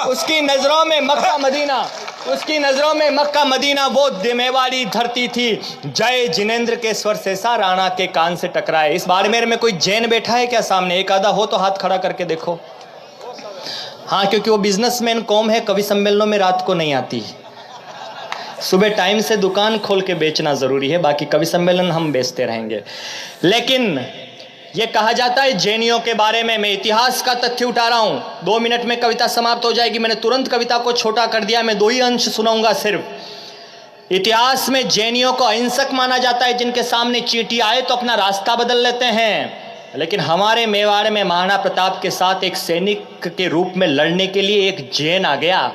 उसकी नजरों में मक्का मदीना, उसकी नजरों में मक्का मदीना वो मेवाड़ी धरती थी। जय जिनेंद्र के स्वर से सा राणा के कान से टकराए। इस बाड़मेर में कोई जैन बैठा है क्या सामने? एक आधा हो तो हाथ खड़ा करके देखो। हाँ, क्योंकि वो बिजनेसमैन कौम है, कवि सम्मेलनों में रात को नहीं आती। सुबह टाइम से दुकान खोल के बेचना जरूरी है, बाकी कवि सम्मेलन हम बेचते रहेंगे। लेकिन ये कहा जाता है जैनियों के बारे में, मैं इतिहास का तथ्य उठा रहा हूं। 2 मिनट में कविता समाप्त हो जाएगी, मैंने तुरंत कविता को छोटा कर दिया, मैं 2 ही अंश सुनाऊंगा सिर्फ। इतिहास में जैनियों को अहिंसक माना जाता है, जिनके सामने चींटी आए तो अपना रास्ता बदल लेते हैं। लेकिन हमारे मेवाड़ में महाराणा प्रताप के साथ एक सैनिक के रूप में लड़ने के लिए एक जैन आ गया।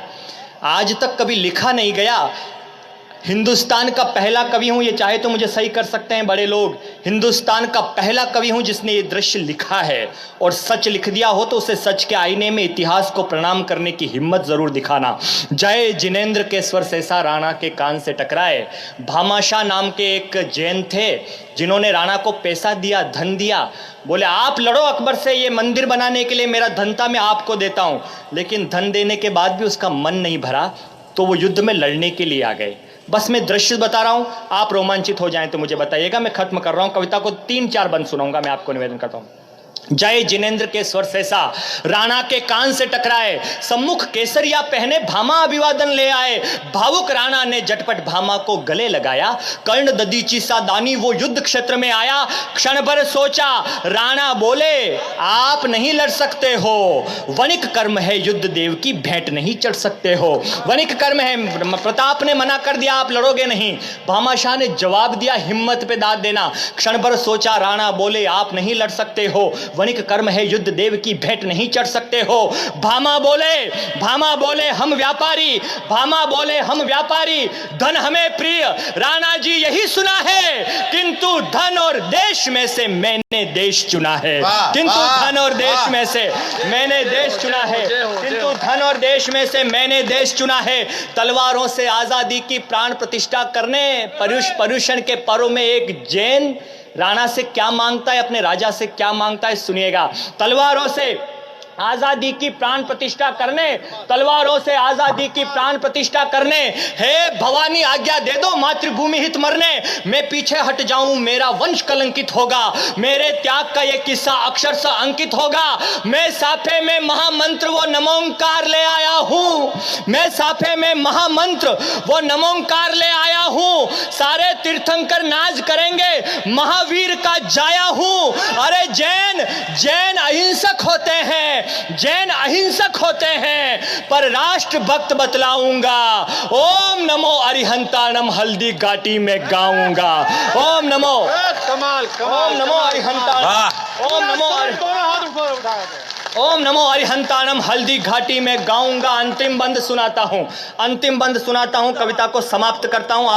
आज तक कभी लिखा नहीं गया। हिंदुस्तान का पहला कवि हूं, ये चाहे तो मुझे सही कर सकते हैं बड़े लोग, हिंदुस्तान का पहला कवि हूं जिसने ये दृश्य लिखा है। और सच लिख दिया हो तो उसे सच के आईने में इतिहास को प्रणाम करने की हिम्मत जरूर दिखाना। जय जिनेंद्र के स्वर से सा राणा के कान से टकराए। भामाशाह नाम के एक जैन थे, जिन्होंने राणा को पैसा दिया, धन दिया। बोले आप लड़ो अकबर से, ये मंदिर बनाने के लिए मेरा धन था, मैं आपको देता हूं। लेकिन धन देने के बाद भी उसका मन नहीं भरा, तो वो युद्ध में लड़ने के लिए आ गए। बस मैं दृश्य बता रहा हूं, आप रोमांचित हो जाएं तो मुझे बताइएगा। मैं खत्म कर रहा हूं कविता को, 3-4 बंद सुनाऊंगा। मैं आपको निवेदन करता हूं। जय जिनेंद्र के स्वर से सा राणा के कान से टकराए। सम्मुख केसरिया पहने भामा अभिवादन ले आए। भावुक राणा ने झटपट भामा को गले लगाया। कर्ण ददीची सा दानी वो युद्ध क्षेत्र में आया। क्षण भर सोचा, राणा बोले आप नहीं लड़ सकते हो, वणिक कर्म है युद्ध, देव की भेंट नहीं चढ़ सकते हो। वणिक कर्म है, प्रताप ने मना कर दिया, आप लड़ोगे नहीं। भामाशाह ने जवाब दिया, हिम्मत पे दाद देना। क्षण भर सोचा, राणा बोले आप नहीं लड़ सकते हो, वणिक कर्म है युद्ध, देव की भेंट नहीं चढ़ सकते हो। भामा बोले हम व्यापारी, भामा बोले हम व्यापारी, धन हमें प्रिय राणा जी यही सुना है, किंतु धन और देश में से मैंने देश चुना है। किंतु धन और देश में से मैंने देश चुना है, किंतु धन और देश में से मैंने देश चुना है। तलवारों से आजादी की प्राण प्रतिष्ठा करने, पर्यूषण के पर्व में एक जैन राणा से क्या मांगता है, अपने राजा से क्या मांगता है, सुनिएगा। तलवारों से आजादी की प्राण प्रतिष्ठा करने, तलवारों से आजादी की प्राण प्रतिष्ठा करने, हे भवानी आज्ञा दे दो मातृभूमि हित मरने। मैं पीछे हट जाऊं मेरा वंश कलंकित होगा, मेरे त्याग का ये किस्सा अक्षर से अंकित होगा। मैं साफे में महामंत्र वो नमोंकार ले आया हूं, मैं साफे में महामंत्र वो नमोंकार ले आया हूं। सारे तीर्थंकर नाज करेंगे, महावीर का जाया हूं। अरे जैन अहिंसक होते हैं, जैन अहिंसक होते हैं, पर राष्ट्र भक्त बतलाऊंगा। ओम नमो अरिहंताणम हल्दी घाटी में गाऊंगा। ओम नमो ओम नमो अरिहंताणम, ओम नमो अरिहंताणम हल्दी घाटी में गाऊंगा। अंतिम बंद सुनाता हूं, कविता को समाप्त करता हूं।